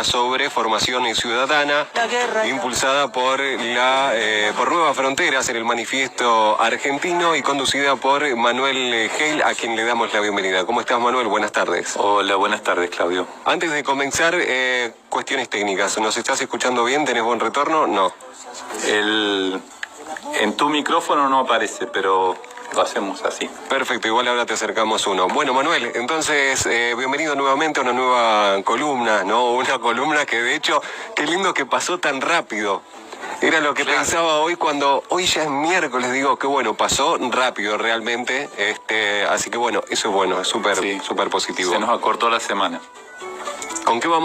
sobre formación ciudadana, impulsada por Nuevas Fronteras en el manifiesto argentino y conducida por Manuel Geil, a quien le damos la bienvenida. ¿Cómo estás, Manuel? Buenas tardes. Hola, buenas tardes, Claudio. Antes de comenzar, cuestiones técnicas. ¿Nos estás escuchando bien? ¿Tenés buen retorno? No. En tu micrófono no aparece, pero lo hacemos así. Perfecto, igual ahora te acercamos uno. Bueno, Manuel, entonces, bienvenido nuevamente a una nueva columna, ¿no? Una columna que, de hecho, qué lindo que pasó tan rápido. Era lo que pensaba hoy cuando hoy ya es miércoles, digo, que bueno, pasó rápido realmente, así que bueno, eso es bueno, es súper positivo. Se nos acortó la semana. ¿Con qué nos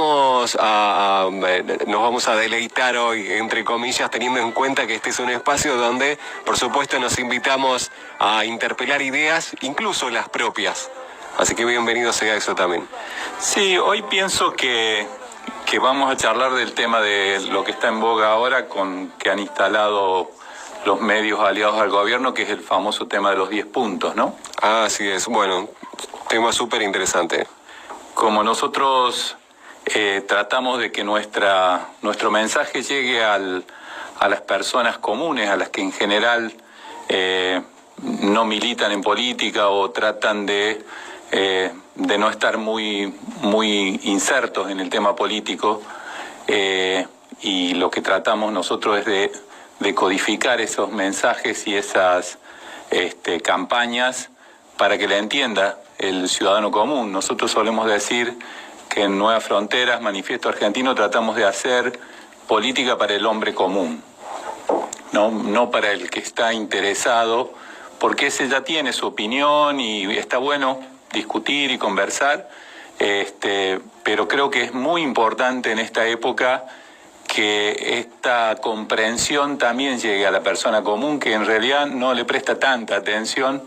vamos a deleitar hoy, entre comillas, teniendo en cuenta que este es un espacio donde, por supuesto, nos invitamos a interpelar ideas, incluso las propias? Así que bienvenido sea eso también. Sí, hoy pienso que vamos a charlar del tema de lo que está en boga ahora, que han instalado los medios aliados al gobierno, que es el famoso tema de los 10 puntos, ¿no? Así es, bueno, tema súper interesante. Como nosotros tratamos de que nuestro mensaje llegue a las personas comunes, a las que en general no militan en política o tratan de no estar muy insertos en el tema político, y lo que tratamos nosotros es de codificar esos mensajes y esas campañas para que la entienda el ciudadano común. Nosotros solemos decir que en Nuevas Fronteras, Manifiesto Argentino, tratamos de hacer política para el hombre común, no para el que está interesado, porque ese ya tiene su opinión y está bueno discutir y conversar, pero creo que es muy importante en esta época que esta comprensión también llegue a la persona común, que en realidad no le presta tanta atención,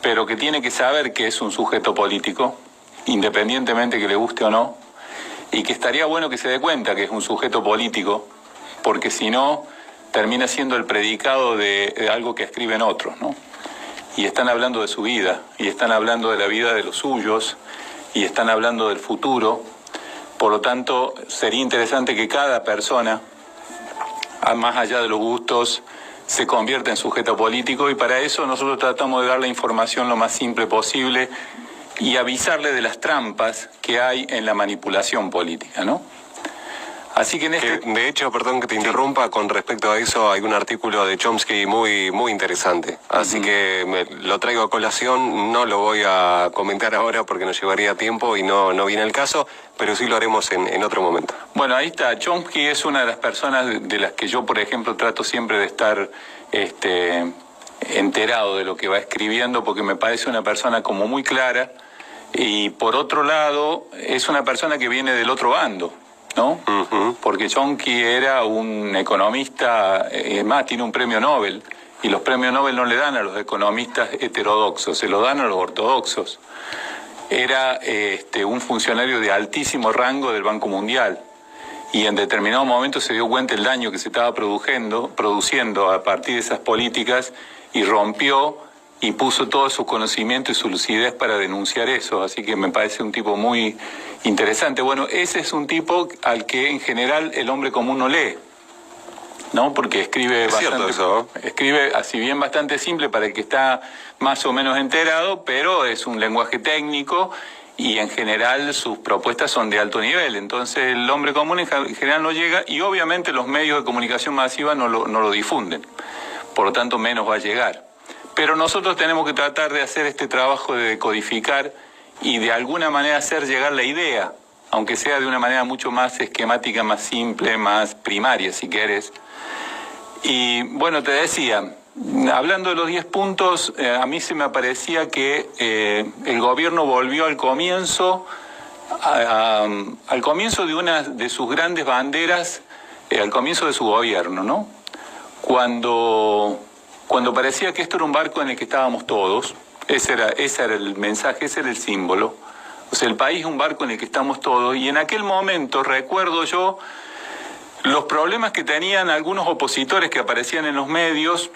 pero que tiene que saber que es un sujeto político, independientemente que le guste o no, y que estaría bueno que se dé cuenta que es un sujeto político, porque si no, termina siendo el predicado de algo que escriben otros, ¿no? Y están hablando de su vida, y están hablando de la vida de los suyos, y están hablando del futuro. Por lo tanto, sería interesante que cada persona, más allá de los gustos, se convierta en sujeto político, y para eso nosotros tratamos de dar la información lo más simple posible y avisarle de las trampas que hay en la manipulación política, ¿no? Así que de hecho, perdón que te interrumpa, con respecto a eso hay un artículo de Chomsky muy interesante. Así que lo traigo a colación, no lo voy a comentar ahora porque nos llevaría tiempo y no viene el caso, pero sí lo haremos en otro momento. Bueno, ahí está. Chomsky es una de las personas de las que yo, por ejemplo, trato siempre de estar enterado de lo que va escribiendo, porque me parece una persona como muy clara, y por otro lado es una persona que viene del otro bando, ¿no? Porque Chomsky era un economista, más tiene un premio Nobel, y los premios Nobel no le dan a los economistas heterodoxos, se los dan a los ortodoxos. Era un funcionario de altísimo rango del Banco Mundial, y en determinado momento se dio cuenta del daño que se estaba produciendo a partir de esas políticas, y rompió y puso todo su conocimiento y su lucidez para denunciar eso. Así que me parece un tipo muy interesante. Bueno, ese es un tipo al que en general el hombre común no lee, ¿no? Porque escribe escribe así bien bastante simple para el que está más o menos enterado, pero es un lenguaje técnico y en general sus propuestas son de alto nivel. Entonces el hombre común en general no llega, y obviamente los medios de comunicación masiva no lo difunden. Por lo tanto, menos va a llegar. Pero nosotros tenemos que tratar de hacer este trabajo de decodificar y de alguna manera hacer llegar la idea, aunque sea de una manera mucho más esquemática, más simple, más primaria, si querés. Y bueno, te decía, hablando de los 10 puntos, a mí se me parecía que el gobierno volvió al comienzo de una de sus grandes banderas, al comienzo de su gobierno, ¿no? Cuando parecía que esto era un barco en el que estábamos todos, ese era el mensaje, ese era el símbolo. O sea, el país es un barco en el que estamos todos, y en aquel momento recuerdo yo los problemas que tenían algunos opositores que aparecían en los medios,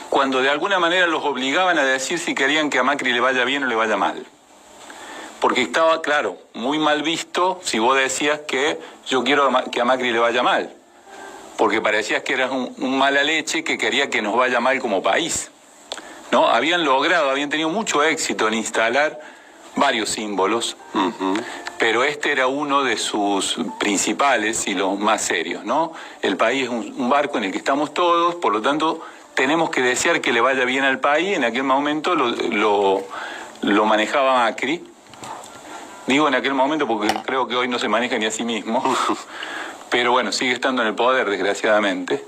cuando de alguna manera los obligaban a decir si querían que a Macri le vaya bien o le vaya mal. porque estaba, claro, muy mal visto si vos decías que yo quiero que a Macri le vaya mal, porque parecías que eras un mala leche que quería que nos vaya mal como país, ¿no? Habían tenido mucho éxito en instalar varios símbolos, pero este era uno de sus principales y los más serios, ¿no? El país es un barco en el que estamos todos, por lo tanto tenemos que desear que le vaya bien al país. En aquel momento lo manejaba Macri. Digo en aquel momento porque creo que hoy no se maneja ni a sí mismo, pero bueno, sigue estando en el poder, desgraciadamente.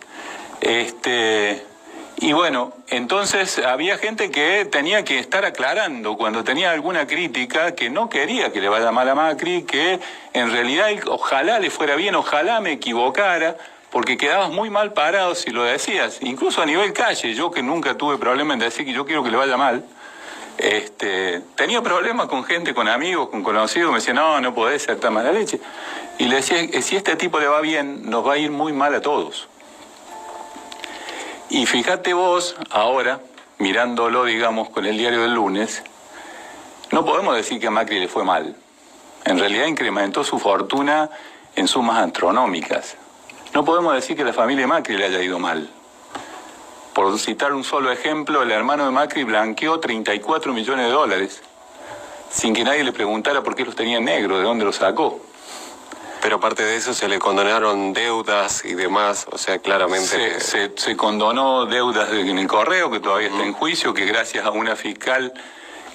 Y bueno, entonces había gente que tenía que estar aclarando cuando tenía alguna crítica, que no quería que le vaya mal a Macri, que en realidad ojalá le fuera bien, ojalá me equivocara, porque quedabas muy mal parado si lo decías, incluso a nivel calle. Yo, que nunca tuve problema en decir que yo quiero que le vaya mal, tenía problemas con gente, con amigos, con conocidos, me decían, no podés ser tan mala leche. Y le decía, si este tipo le va bien, nos va a ir muy mal a todos. Y fíjate vos, ahora, mirándolo, digamos, con el diario del lunes, no podemos decir que a Macri le fue mal. En realidad incrementó su fortuna en sumas astronómicas. No podemos decir que a la familia de Macri le haya ido mal. Por citar un solo ejemplo, el hermano de Macri blanqueó 34 millones de dólares, sin que nadie le preguntara por qué los tenía en negro, de dónde los sacó. Pero aparte de eso se le condonaron deudas y demás, o sea, claramente... Se condonó deudas en el correo, que todavía está en juicio, que gracias a una fiscal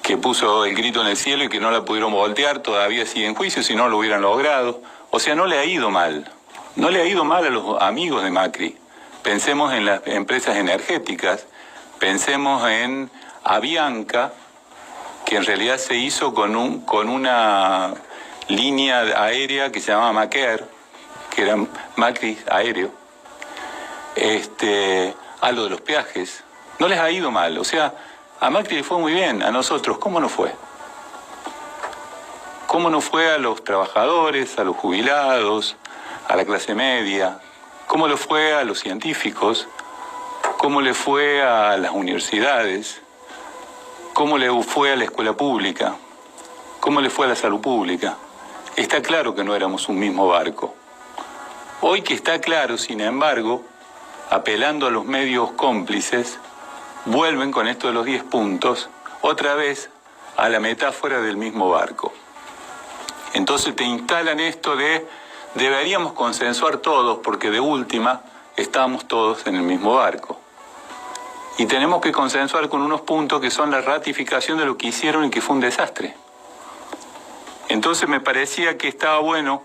que puso el grito en el cielo y que no la pudieron voltear, todavía sigue en juicio, si no lo hubieran logrado. O sea, no le ha ido mal. No le ha ido mal a los amigos de Macri. Pensemos en las empresas energéticas, pensemos en Avianca, que en realidad se hizo con una línea aérea que se llamaba Macair, que era Macri aéreo. A lo de los peajes, no les ha ido mal. O sea, a Macri le fue muy bien, a nosotros, ¿cómo no fue? ¿Cómo no fue a los trabajadores, a los jubilados, a la clase media? ¿Cómo le fue a los científicos? ¿Cómo le fue a las universidades? ¿Cómo le fue a la escuela pública? ¿Cómo le fue a la salud pública? Está claro que no éramos un mismo barco. Hoy que está claro, sin embargo, apelando a los medios cómplices, vuelven con esto de los 10 puntos, otra vez a la metáfora del mismo barco. Entonces te instalan esto de deberíamos consensuar todos, porque de última estamos todos en el mismo barco. Y tenemos que consensuar con unos puntos que son la ratificación de lo que hicieron y que fue un desastre. Entonces me parecía que estaba bueno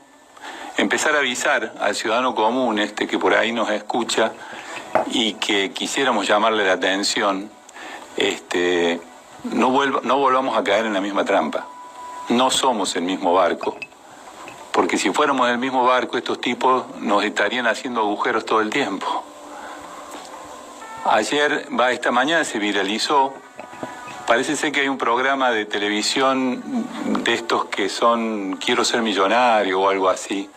empezar a avisar al ciudadano común, que por ahí nos escucha y que quisiéramos llamarle la atención, no volvamos a caer en la misma trampa. No somos el mismo barco. Porque si fuéramos del mismo barco, estos tipos nos estarían haciendo agujeros todo el tiempo. Esta mañana se viralizó, parece ser que hay un programa de televisión de estos que son Quiero ser millonario o algo así.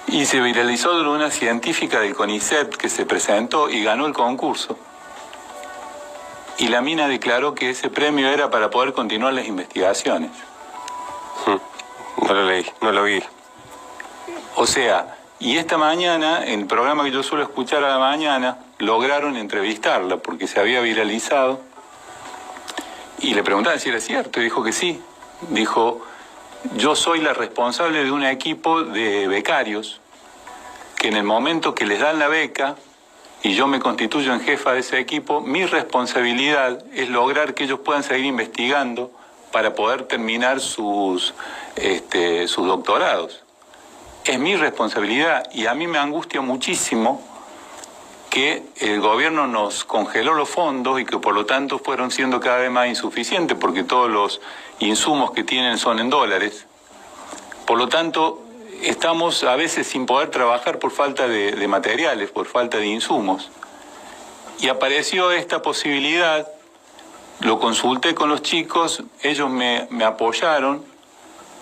Y se viralizó de una científica del CONICET que se presentó y ganó el concurso. Y la mina declaró que ese premio era para poder continuar las investigaciones. No lo leí, no lo vi. O sea, y esta mañana, en el programa que yo suelo escuchar a la mañana, lograron entrevistarla porque se había viralizado. Y le preguntaban si era cierto, y dijo que sí. Dijo, yo soy la responsable de un equipo de becarios que en el momento que les dan la beca y yo me constituyo en jefa de ese equipo, mi responsabilidad es lograr que ellos puedan seguir investigando para poder terminar sus doctorados. Es mi responsabilidad y a mí me angustia muchísimo que el gobierno nos congeló los fondos y que por lo tanto fueron siendo cada vez más insuficientes porque todos los insumos que tienen son en dólares. Por lo tanto, estamos a veces sin poder trabajar por falta de materiales, por falta de insumos. Y apareció esta posibilidad, lo consulté con los chicos, ellos me apoyaron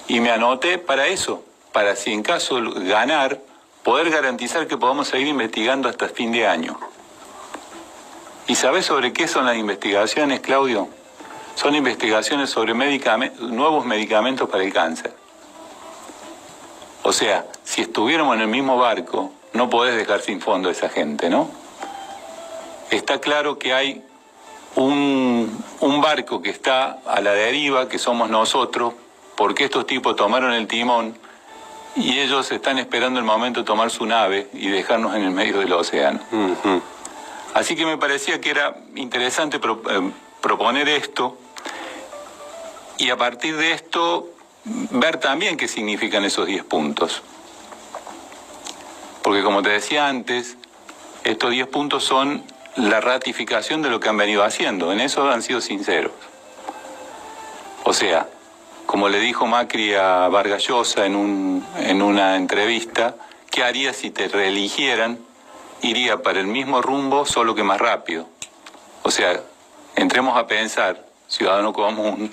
y me anoté para eso, para si en caso de ganar, poder garantizar que podamos seguir investigando hasta fin de año. ¿Y sabés sobre qué son las investigaciones, Claudio? son investigaciones sobre nuevos medicamentos para el cáncer. O sea, si estuviéramos en el mismo barco, no podés dejar sin fondo a esa gente, ¿no? Está claro que hay un barco que está a la deriva, que somos nosotros, porque estos tipos tomaron el timón y ellos están esperando el momento de tomar su nave y dejarnos en el medio del océano. Así que me parecía que era interesante proponer esto y a partir de esto ver también qué significan esos 10 puntos. Porque como te decía antes, estos 10 puntos son la ratificación de lo que han venido haciendo. En eso han sido sinceros. O sea, como le dijo Macri a Vargas Llosa en una entrevista, ¿qué haría si te reeligieran? Iría para el mismo rumbo, solo que más rápido. O sea, entremos a pensar, ciudadano común,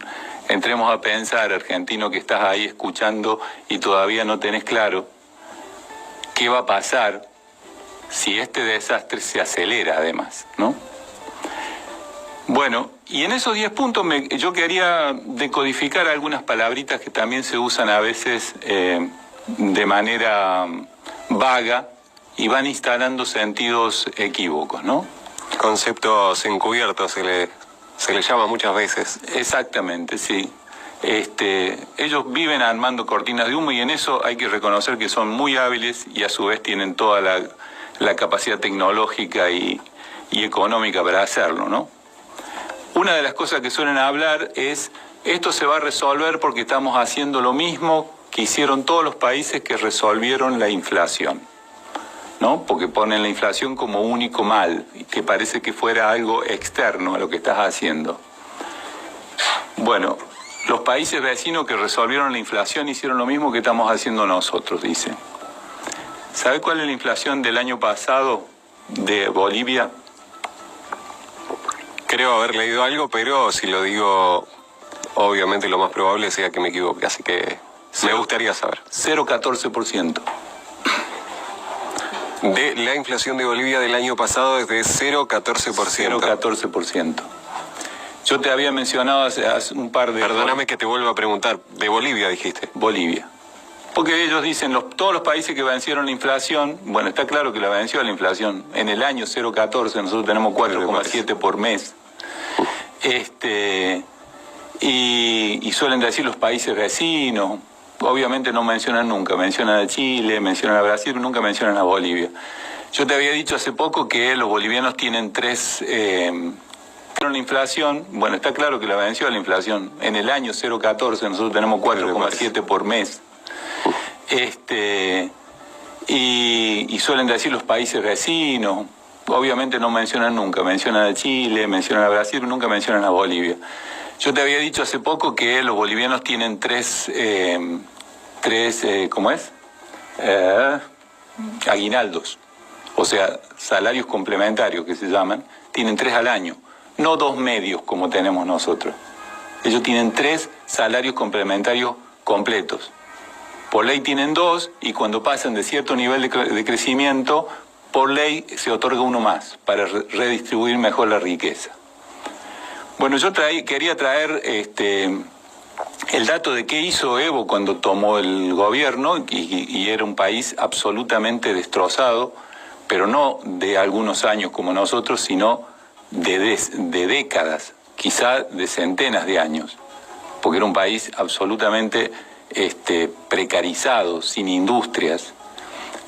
entremos a pensar, argentino que estás ahí escuchando y todavía no tenés claro qué va a pasar si este desastre se acelera además, ¿no? Bueno, y en esos 10 puntos yo quería decodificar algunas palabritas que también se usan a veces de manera vaga y van instalando sentidos equívocos, ¿no? Conceptos encubiertos se le llama muchas veces. Exactamente, sí. Ellos viven armando cortinas de humo y en eso hay que reconocer que son muy hábiles y a su vez tienen toda la capacidad tecnológica y económica para hacerlo, ¿no? Una de las cosas que suelen hablar es, esto se va a resolver porque estamos haciendo lo mismo que hicieron todos los países que resolvieron la inflación, ¿no? Porque ponen la inflación como único mal, que parece que fuera algo externo a lo que estás haciendo. Bueno, los países vecinos que resolvieron la inflación hicieron lo mismo que estamos haciendo nosotros, dicen. ¿Sabe cuál es la inflación del año pasado de Bolivia? Creo haber leído algo, pero si lo digo, obviamente lo más probable sea que me equivoque, así que me gustaría saber. 0,14%. De la inflación de Bolivia del año pasado es de 0,14%. 0,14%. Yo te había mencionado hace un par de... Perdóname que te vuelva a preguntar, de Bolivia dijiste. Bolivia. Porque ellos dicen, todos los países que vencieron la inflación, bueno, está claro que la venció la inflación. En el año 0,14, nosotros tenemos 4,7 por mes. Y suelen decir los países vecinos, obviamente no mencionan nunca, mencionan a Chile, mencionan a Brasil, pero nunca mencionan a Bolivia. Yo te había dicho hace poco que los bolivianos tienen la inflación, bueno, está claro que la venció la inflación. En el año 0,14, nosotros tenemos 4,7 por mes. Y suelen decir los países vecinos, obviamente no mencionan nunca, mencionan a Chile, mencionan a Brasil, pero nunca mencionan a Bolivia. Yo te había dicho hace poco que los bolivianos tienen ¿cómo es? Aguinaldos, o sea, salarios complementarios que se llaman, tienen 3 al año, no 2 medios como tenemos nosotros. Ellos tienen 3 salarios complementarios completos. Por ley tienen 2 y cuando pasan de cierto nivel de crecimiento, por ley se otorga uno más para redistribuir mejor la riqueza. Bueno, yo quería traer el dato de qué hizo Evo cuando tomó el gobierno y era un país absolutamente destrozado, pero no de algunos años como nosotros, sino de décadas, quizá de centenas de años, porque era un país absolutamente precarizado, sin industrias.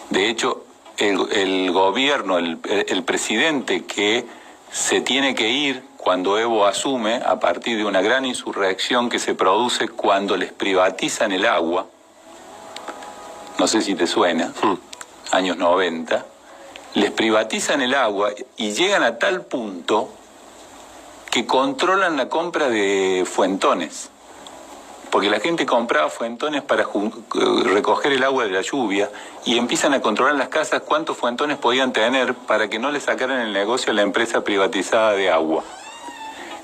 De hecho, el gobierno, el presidente que se tiene que ir cuando Evo asume, a partir de una gran insurrección que se produce cuando les privatizan el agua, no sé si te suena, años 90, les privatizan el agua y llegan a tal punto que controlan la compra de fuentones. Porque la gente compraba fuentones para recoger el agua de la lluvia y empiezan a controlar las casas cuántos fuentones podían tener para que no le sacaran el negocio a la empresa privatizada de agua.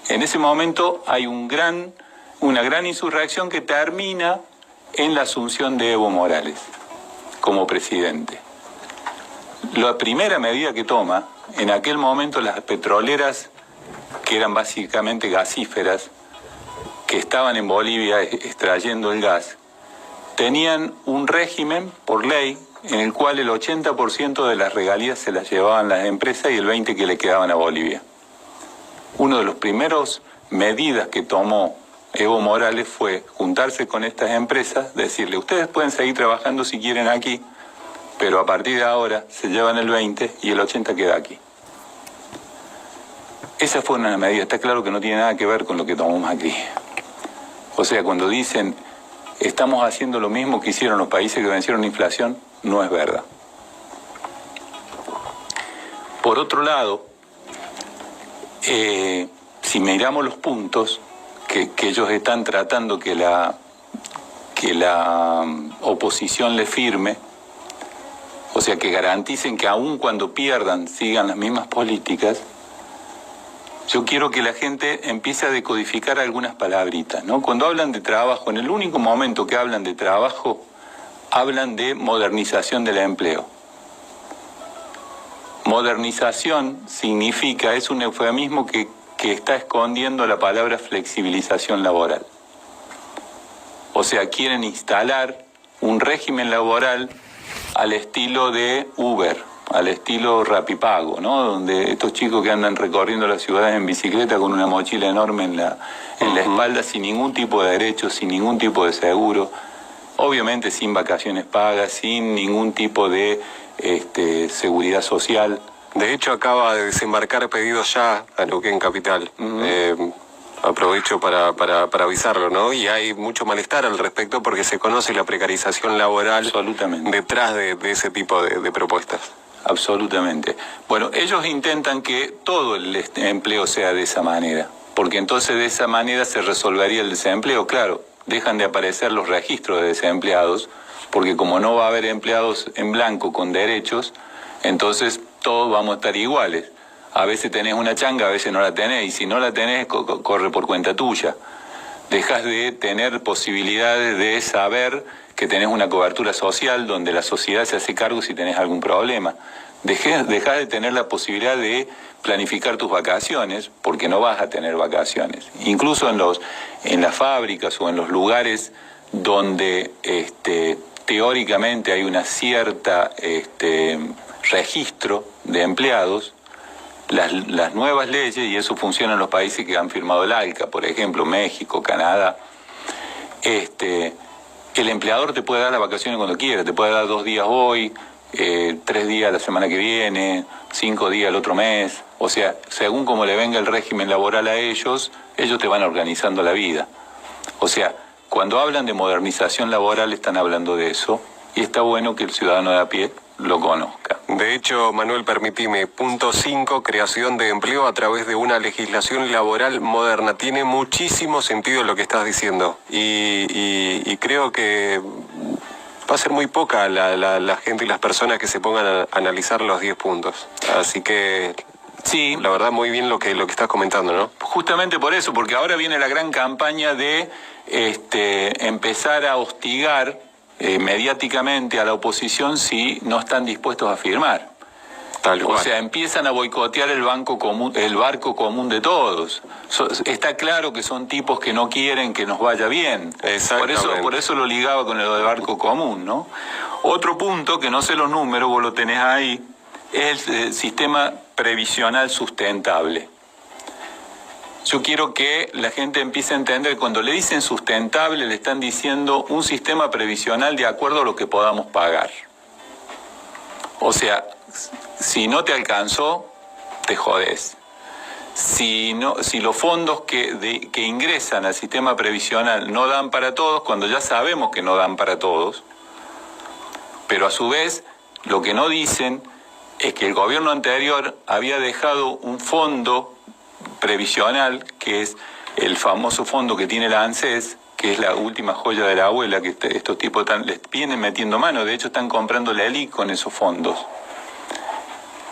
En ese momento hay una gran insurrección que termina en la asunción de Evo Morales como presidente. La primera medida que toma, en aquel momento las petroleras, que eran básicamente gasíferas, que estaban en Bolivia extrayendo el gas, tenían un régimen por ley en el cual el 80% de las regalías se las llevaban las empresas y el 20% que le quedaban a Bolivia. Uno de los primeros medidas que tomó Evo Morales fue juntarse con estas empresas, decirle, ustedes pueden seguir trabajando si quieren aquí, pero a partir de ahora se llevan el 20% y el 80% queda aquí. Esa fue una medida, está claro que no tiene nada que ver con lo que tomó Macri. O sea, cuando dicen, estamos haciendo lo mismo que hicieron los países que vencieron la inflación, no es verdad. Por otro lado, si miramos los puntos que ellos están tratando que la oposición le firme, o sea, que garanticen que aun cuando pierdan sigan las mismas políticas, yo quiero que la gente empiece a decodificar algunas palabritas, ¿no? Cuando hablan de trabajo, en el único momento que hablan de trabajo, hablan de modernización del empleo. Modernización significa, es un eufemismo que está escondiendo la palabra flexibilización laboral. O sea, quieren instalar un régimen laboral al estilo de Uber, al estilo Rapipago, ¿no? Donde estos chicos que andan recorriendo las ciudades en bicicleta con una mochila enorme en la espalda, sin ningún tipo de derechos, sin ningún tipo de seguro, obviamente sin vacaciones pagas, sin ningún tipo de seguridad social. De hecho, acaba de desembarcar pedidos ya a Neuquén Capital. Aprovecho para avisarlo, ¿no? Y hay mucho malestar al respecto porque se conoce la precarización laboral detrás de ese tipo de propuestas. Absolutamente. Bueno, ellos intentan que todo el empleo sea de esa manera, porque entonces de esa manera se resolvería el desempleo. Claro, dejan de aparecer los registros de desempleados, porque como no va a haber empleados en blanco con derechos, entonces todos vamos a estar iguales. A veces tenés una changa, a veces no la tenés, y si no la tenés, corre por cuenta tuya. Dejas de tener posibilidades de saber que tenés una cobertura social donde la sociedad se hace cargo si tenés algún problema. Dejás de tener la posibilidad de planificar tus vacaciones, porque no vas a tener vacaciones. Incluso en las fábricas o en los lugares donde teóricamente hay una cierta registro de empleados, las nuevas leyes, y eso funciona en los países que han firmado el ALCA, por ejemplo, México, Canadá, el empleador te puede dar las vacaciones cuando quiera, te puede dar 2 días hoy, 3 días la semana que viene, 5 días el otro mes, o sea, según como le venga el régimen laboral a ellos te van organizando la vida. O sea, cuando hablan de modernización laboral están hablando de eso, y está bueno que el ciudadano de a pie lo conozca. De hecho, Manuel, permitime, punto 5, creación de empleo a través de una legislación laboral moderna. Tiene muchísimo sentido lo que estás diciendo y creo que va a ser muy poca la gente y las personas que se pongan a analizar los 10 puntos. Así que sí, la verdad muy bien lo que estás comentando, ¿no? Justamente por eso, porque ahora viene la gran campaña de empezar a hostigar mediáticamente a la oposición si no están dispuestos a firmar. O sea, empiezan a boicotear el barco común de todos. Está claro que son tipos que no quieren que nos vaya bien. Por eso lo ligaba con lo del barco común, ¿no? Otro punto, que no sé los números, vos lo tenés ahí, es el sistema previsional sustentable. Yo quiero que la gente empiece a entender que cuando le dicen sustentable, le están diciendo un sistema previsional de acuerdo a lo que podamos pagar. O sea, si no te alcanzó, te jodés. Si los fondos que ingresan al sistema previsional no dan para todos, cuando ya sabemos que no dan para todos, pero a su vez lo que no dicen es que el gobierno anterior había dejado un fondo previsional, que es el famoso fondo que tiene la ANSES, que es la última joya de la abuela, que estos tipos les vienen metiendo mano. De hecho están comprando la ELIC con esos fondos.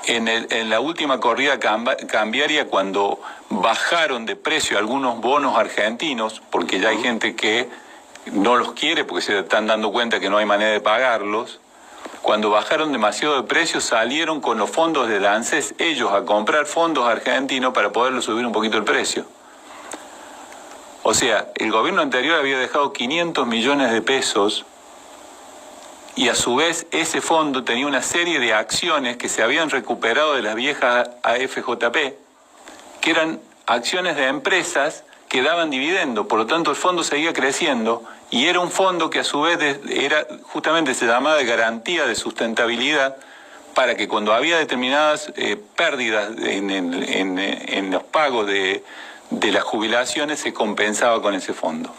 En la última corrida cambiaria, cuando bajaron de precio algunos bonos argentinos, porque ya hay gente que no los quiere porque se están dando cuenta que no hay manera de pagarlos, cuando bajaron demasiado de precio salieron con los fondos de la ANSES ellos a comprar fondos argentinos para poderlo subir un poquito el precio. O sea, el gobierno anterior había dejado 500 millones de pesos y a su vez ese fondo tenía una serie de acciones que se habían recuperado de las viejas AFJP, que eran acciones de empresas que daban dividendo, por lo tanto el fondo seguía creciendo y era un fondo que a su vez era justamente se llamaba de garantía de sustentabilidad para que cuando había determinadas pérdidas en los pagos de las jubilaciones se compensaba con ese fondo.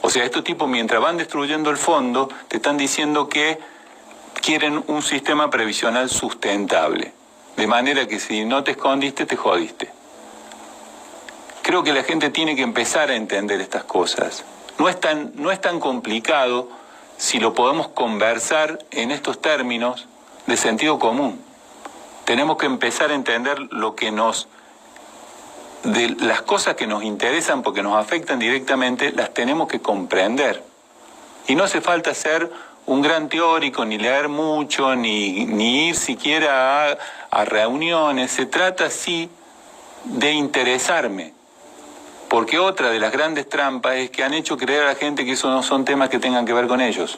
O sea, estos tipos mientras van destruyendo el fondo te están diciendo que quieren un sistema previsional sustentable, de manera que si no te escondiste te jodiste. Creo que la gente tiene que empezar a entender estas cosas. No es tan complicado si lo podemos conversar en estos términos de sentido común. Tenemos que empezar a entender de las cosas que nos interesan porque nos afectan directamente, las tenemos que comprender. Y no hace falta ser un gran teórico, ni leer mucho, ni ir siquiera a reuniones. Se trata sí de interesarme. Porque otra de las grandes trampas es que han hecho creer a la gente que esos no son temas que tengan que ver con ellos.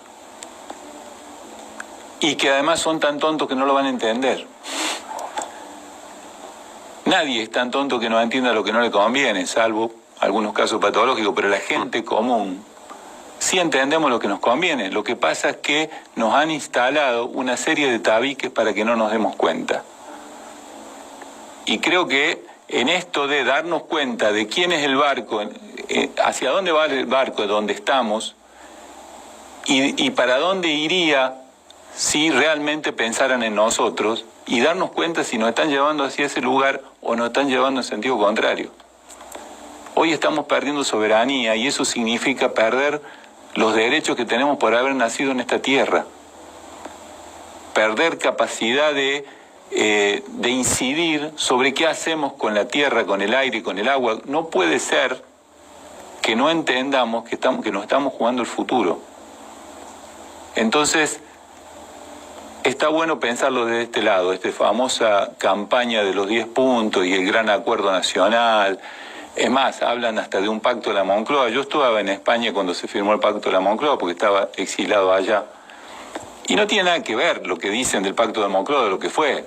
Y que además son tan tontos que no lo van a entender. Nadie es tan tonto que no entienda lo que no le conviene, salvo algunos casos patológicos, pero la gente común sí entendemos lo que nos conviene. Lo que pasa es que nos han instalado una serie de tabiques para que no nos demos cuenta. Y creo que en esto de darnos cuenta de quién es el barco, hacia dónde va el barco, dónde estamos, y para dónde iría si realmente pensaran en nosotros, y darnos cuenta si nos están llevando hacia ese lugar o nos están llevando en sentido contrario. Hoy estamos perdiendo soberanía y eso significa perder los derechos que tenemos por haber nacido en esta tierra. Perder capacidad de incidir sobre qué hacemos con la tierra, con el aire, con el agua. No puede ser que no entendamos que nos estamos jugando el futuro. Entonces, está bueno pensarlo desde este lado, esta famosa campaña de los 10 puntos y el gran acuerdo nacional. Es más, hablan hasta de un pacto de la Moncloa. Yo estaba en España cuando se firmó el pacto de la Moncloa porque estaba exilado allá. Y no tiene nada que ver lo que dicen del pacto de la Moncloa de lo que fue.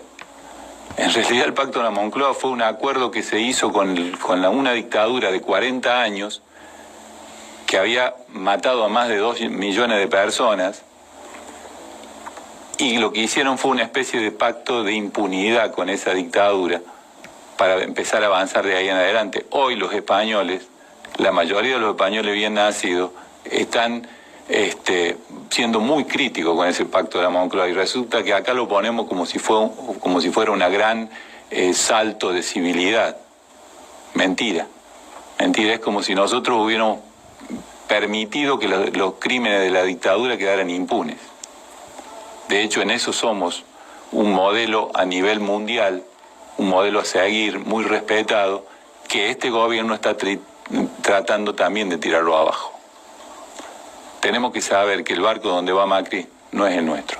En realidad el pacto de la Moncloa fue un acuerdo que se hizo con una dictadura de 40 años que había matado a más de 2 millones de personas y lo que hicieron fue una especie de pacto de impunidad con esa dictadura para empezar a avanzar de ahí en adelante. Hoy los españoles, la mayoría de los españoles bien nacidos, están siendo muy críticos con ese pacto de la Moncloa y resulta que acá lo ponemos como si fuera una gran salto de civilidad. Mentira. Mentira, es como si nosotros hubiéramos permitido que los crímenes de la dictadura quedaran impunes. De hecho, en eso somos un modelo a nivel mundial, un modelo a seguir muy respetado, que este gobierno está tratando también de tirarlo abajo. Tenemos que saber que el barco donde va Macri no es el nuestro.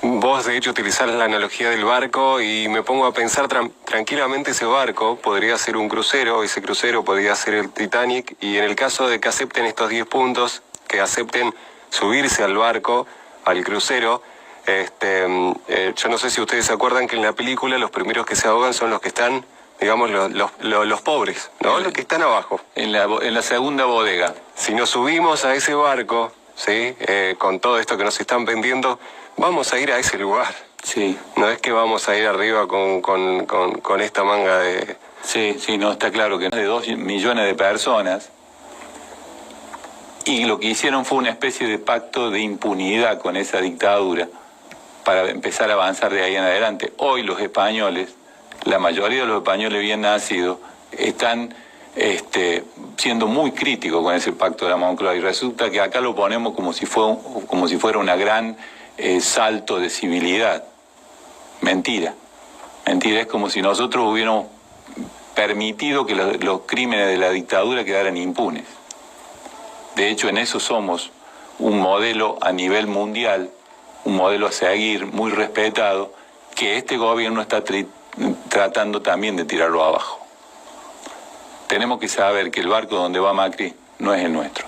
Vos de hecho utilizás la analogía del barco y me pongo a pensar tranquilamente ese barco podría ser un crucero, ese crucero podría ser el Titanic y en el caso de que acepten estos 10 puntos, que acepten subirse al barco, al crucero, yo no sé si ustedes se acuerdan que en la película los primeros que se ahogan son los que están, digamos, los pobres, ¿no? Los que están abajo. En la segunda bodega. Si nos subimos a ese barco, ¿sí? Con todo esto que nos están vendiendo, vamos a ir a ese lugar. Sí. No es que vamos a ir arriba con esta manga de... Sí, no, está claro que más de 2 millones de personas y lo que hicieron fue una especie de pacto de impunidad con esa dictadura para empezar a avanzar de ahí en adelante. Hoy los españoles, la mayoría de los españoles bien nacidos, están siendo muy críticos con ese pacto de la Moncloa y resulta que acá lo ponemos como si fuera una gran salto de civilidad. Mentira. Mentira, es como si nosotros hubiéramos permitido que los crímenes de la dictadura quedaran impunes. De hecho, en eso somos un modelo a nivel mundial, un modelo a seguir muy respetado, que este gobierno está tratando también de tirarlo abajo. tenemos que saber que el barco donde va Macri no es el nuestro.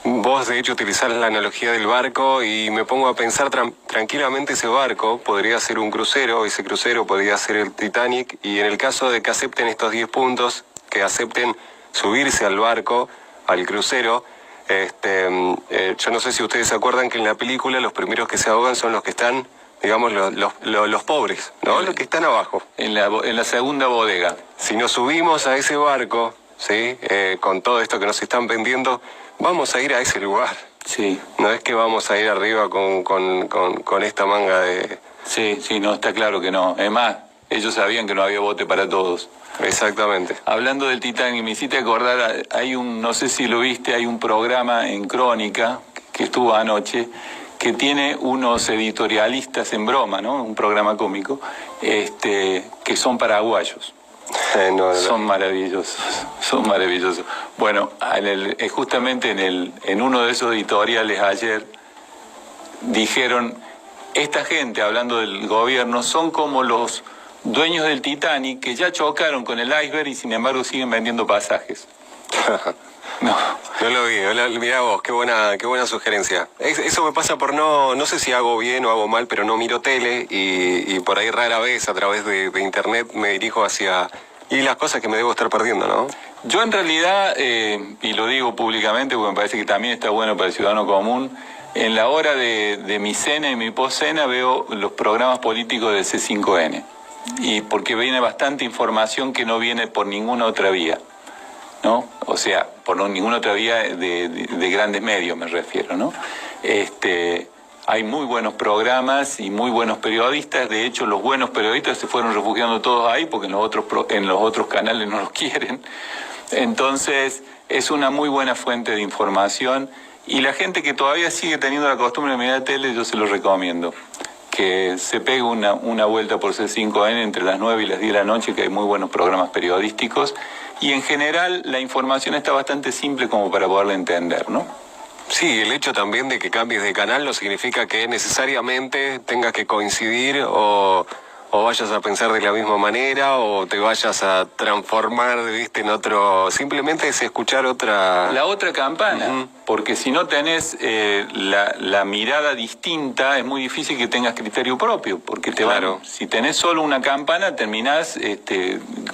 Vos, de hecho, utilizás la analogía del barco y me pongo a pensar tranquilamente ese barco podría ser un crucero, ese crucero podría ser el Titanic, y en el caso de que acepten estos 10 puntos, que acepten subirse al barco, al crucero, yo no sé si ustedes se acuerdan que en la película los primeros que se ahogan son los que están, digamos, los pobres, ¿no? Los que están abajo. En la segunda bodega. Si nos subimos a ese barco, ¿sí? Con todo esto que nos están vendiendo, vamos a ir a ese lugar. Sí. No es que vamos a ir arriba con esta manga de... Sí, no, está claro que no. Es más, ellos sabían que no había bote para todos. Exactamente. Hablando del Titanic, me hiciste acordar, no sé si lo viste, hay un programa en Crónica que estuvo anoche, que tiene unos editorialistas en broma, ¿no? Un programa cómico, que son paraguayos. No. Son maravillosos, son maravillosos. Bueno, justamente en uno de esos editoriales ayer dijeron, esta gente, hablando del gobierno, son como los dueños del Titanic que ya chocaron con el iceberg y sin embargo siguen vendiendo pasajes. No lo vi, mirá vos, qué buena sugerencia. Eso me pasa por no sé si hago bien o hago mal, pero no miro tele y por ahí rara vez a través de internet me dirijo hacia... Y las cosas que me debo estar perdiendo, ¿no? Yo en realidad, y lo digo públicamente porque me parece que también está bueno para el ciudadano común, en la hora de mi cena y mi postcena veo los programas políticos de C5N. Y porque viene bastante información que no viene por ninguna otra vía, ¿no? O sea, por ninguna otra vía de grandes medios me refiero, ¿no? Hay muy buenos programas y muy buenos periodistas. De hecho, los buenos periodistas se fueron refugiando todos ahí porque en los otros canales no los quieren. Entonces, es una muy buena fuente de información. Y la gente que todavía sigue teniendo la costumbre de mirar tele, yo se los recomiendo. Que se pegue una vuelta por C5N entre las 9 y las 10 de la noche, que hay muy buenos programas periodísticos. Y en general, la información está bastante simple como para poderla entender, ¿no? Sí, el hecho también de que cambies de canal no significa que necesariamente tengas que coincidir o vayas a pensar de la misma manera o te vayas a transformar, viste, en otro... Simplemente es escuchar otra... La otra campana, porque si no tenés la mirada distinta, es muy difícil que tengas criterio propio, porque si tenés solo una campana, terminás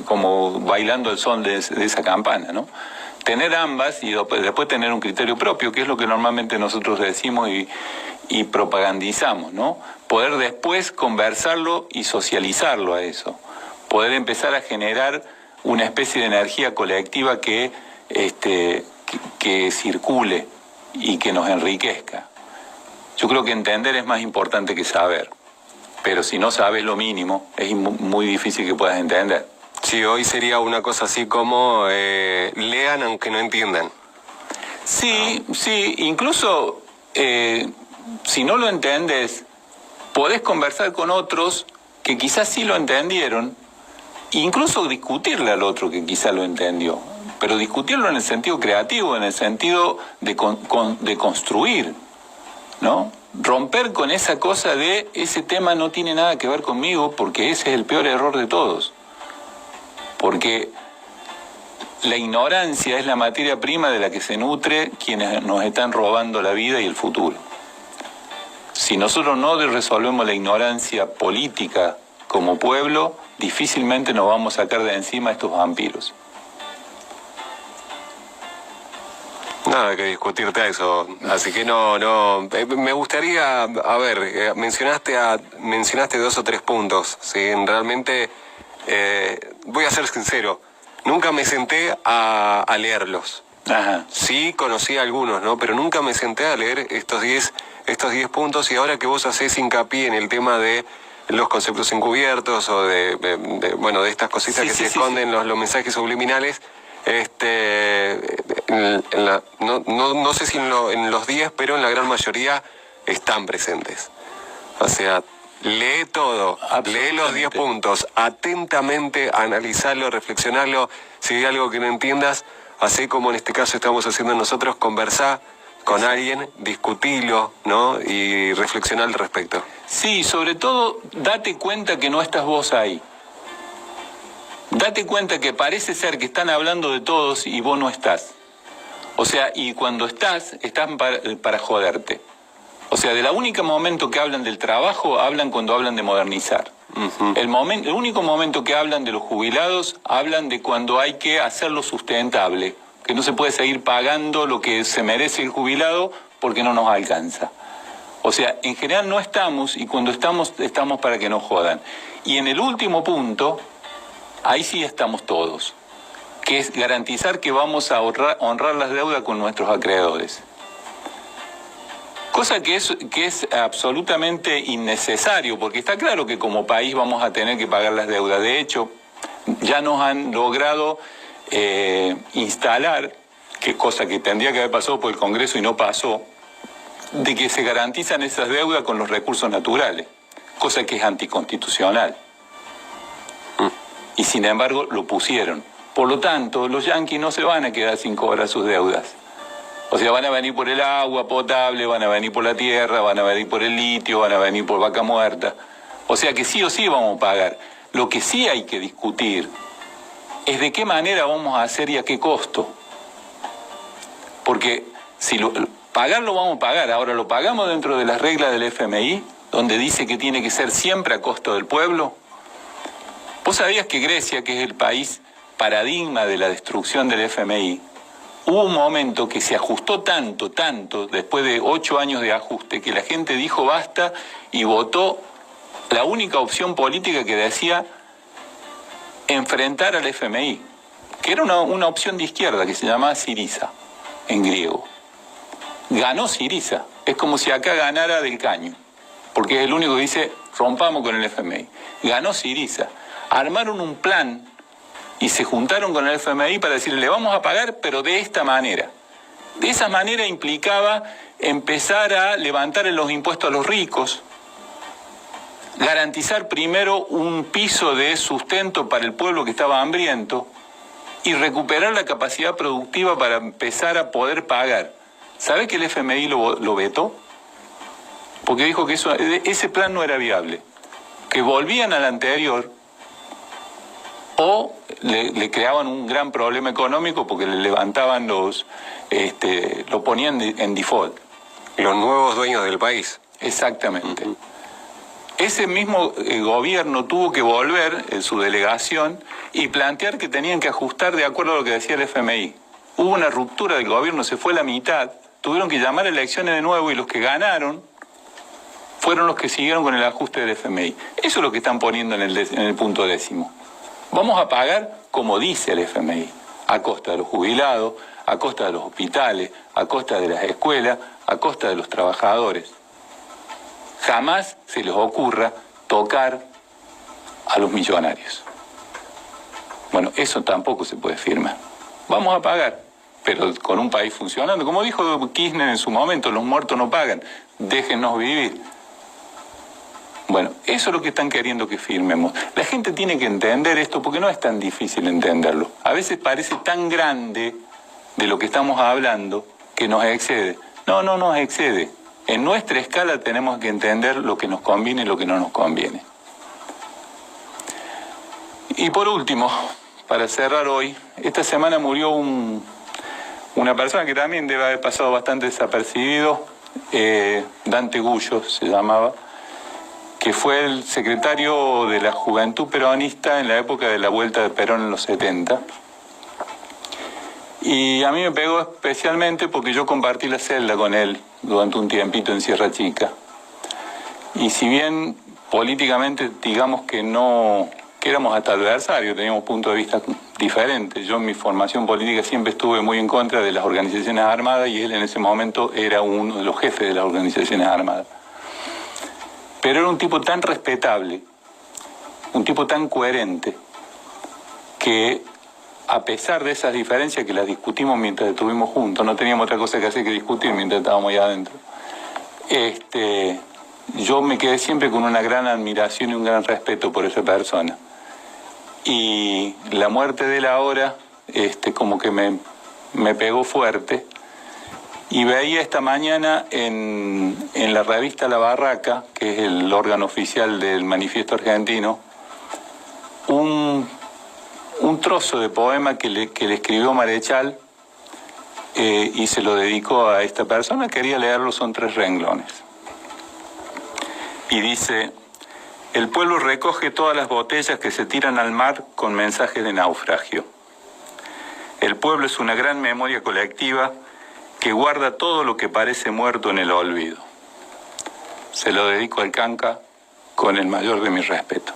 como bailando el son de esa campana, ¿no? Tener ambas y después tener un criterio propio, que es lo que normalmente nosotros decimos y propagandizamos, ¿no? Poder después conversarlo y socializarlo a eso. Poder empezar a generar una especie de energía colectiva que circule y que nos enriquezca. Yo creo que entender es más importante que saber, pero si no sabes lo mínimo, es muy difícil que puedas entender. Sí, hoy sería una cosa así como lean aunque no entiendan. Sí, incluso si no lo entendés, podés conversar con otros que quizás sí lo entendieron, e incluso discutirle al otro que quizás lo entendió, pero discutirlo en el sentido creativo, en el sentido de construir, ¿no? Romper con esa cosa de ese tema no tiene nada que ver conmigo porque ese es el peor error de todos. Porque la ignorancia es la materia prima de la que se nutre quienes nos están robando la vida y el futuro. Si nosotros no resolvemos la ignorancia política como pueblo, difícilmente nos vamos a sacar de encima a estos vampiros. Nada que discutirte a eso, así que no, me gustaría, a ver, mencionaste 2 o 3 puntos, ¿sí? Realmente, voy a ser sincero, nunca me senté a leerlos. Ajá. Sí conocí algunos, ¿no? Pero nunca me senté a leer estos 10 puntos, y ahora que vos hacés hincapié en el tema de los conceptos encubiertos o de estas cositas que se esconden. Los mensajes subliminales, no sé si en los 10, pero en la gran mayoría están presentes. O sea, lee todo, lee los 10 puntos, atentamente, analizarlo, reflexionarlo. Si hay algo que no entiendas, así como en este caso estamos haciendo nosotros, conversá con alguien, discutilo, ¿no? Y reflexionar al respecto. Sí, sobre todo, date cuenta que no estás vos ahí. Date cuenta que parece ser que están hablando de todos y vos no estás. O sea, y cuando estás para joderte. O sea, del único momento que hablan del trabajo, hablan cuando hablan de modernizar. El único momento que hablan de los jubilados, hablan de cuando hay que hacerlo sustentable, que no se puede seguir pagando lo que se merece el jubilado porque no nos alcanza. O sea, en general no estamos, y cuando estamos para que nos jodan. Y en el último punto, ahí sí estamos todos, que es garantizar que vamos a honrar las deudas con nuestros acreedores. Cosa que es absolutamente innecesario, porque está claro que como país vamos a tener que pagar las deudas. De hecho, ya nos han logrado instalar, cosa que tendría que haber pasado por el Congreso y no pasó, de que se garantizan esas deudas con los recursos naturales, cosa que es anticonstitucional. Y sin embargo lo pusieron. Por lo tanto, los yanquis no se van a quedar sin cobrar sus deudas. O sea, van a venir por el agua potable, van a venir por la tierra, van a venir por el litio, van a venir por vaca muerta. O sea que sí o sí vamos a pagar. Lo que sí hay que discutir es de qué manera vamos a hacer y a qué costo. Porque si pagar lo vamos a pagar. Ahora lo pagamos dentro de las reglas del FMI, donde dice que tiene que ser siempre a costo del pueblo. ¿Vos sabías que Grecia, que es el país paradigma de la destrucción del FMI, hubo un momento que se ajustó tanto, después de 8 años de ajuste, que la gente dijo basta y votó la única opción política que decía enfrentar al FMI, que era una opción de izquierda que se llamaba Syriza, en griego. Ganó Syriza, es como si acá ganara Del Caño, porque es el único que dice rompamos con el FMI. Ganó Syriza, armaron un plan y se juntaron con el FMI para decirle, le vamos a pagar, pero de esta manera. De esa manera implicaba empezar a levantar los impuestos a los ricos, garantizar primero un piso de sustento para el pueblo que estaba hambriento y recuperar la capacidad productiva para empezar a poder pagar. ¿Sabe que el FMI lo vetó? Porque dijo que ese plan no era viable, que volvían al anterior o le creaban un gran problema económico porque le levantaban lo ponían en default. Los nuevos dueños del país. Exactamente. Ese mismo gobierno tuvo que volver en su delegación y plantear que tenían que ajustar de acuerdo a lo que decía el FMI. Hubo una ruptura del gobierno, se fue la mitad, tuvieron que llamar a elecciones de nuevo y los que ganaron fueron los que siguieron con el ajuste del FMI. Eso es lo que están poniendo en el punto 10. Vamos a pagar como dice el FMI, a costa de los jubilados, a costa de los hospitales, a costa de las escuelas, a costa de los trabajadores. Jamás se les ocurra tocar a los millonarios. Bueno, eso tampoco se puede firmar. Vamos a pagar, pero con un país funcionando. Como dijo Kirchner en su momento, los muertos no pagan, déjennos vivir. Bueno, eso es lo que están queriendo que firmemos. La gente tiene que entender esto porque no es tan difícil entenderlo. A veces parece tan grande de lo que estamos hablando que nos excede. No nos excede. En nuestra escala tenemos que entender lo que nos conviene y lo que no nos conviene. Y por último, para cerrar hoy, esta semana murió una persona que también debe haber pasado bastante desapercibido, Dante Gullo se llamaba, que fue el secretario de la Juventud Peronista en la época de la vuelta de Perón en los 70. Y a mí me pegó especialmente porque yo compartí la celda con él durante un tiempito en Sierra Chica. Y si bien políticamente digamos que éramos hasta adversarios, teníamos puntos de vista diferentes. Yo en mi formación política siempre estuve muy en contra de las organizaciones armadas y él en ese momento era uno de los jefes de las organizaciones armadas. Pero era un tipo tan respetable, un tipo tan coherente, que a pesar de esas diferencias que las discutimos mientras estuvimos juntos, no teníamos otra cosa que hacer que discutir mientras estábamos allá adentro, yo me quedé siempre con una gran admiración y un gran respeto por esa persona. Y la muerte de él ahora, como que me pegó fuerte. Y veía esta mañana en la revista La Barraca, que es el órgano oficial del Manifiesto Argentino, un un trozo de poema que le escribió Marechal y se lo dedicó a esta persona. Quería leerlo, son 3 renglones. Y dice: el pueblo recoge todas las botellas que se tiran al mar con mensajes de naufragio. El pueblo es una gran memoria colectiva que guarda todo lo que parece muerto en el olvido. Se lo dedico al Canca con el mayor de mi respeto.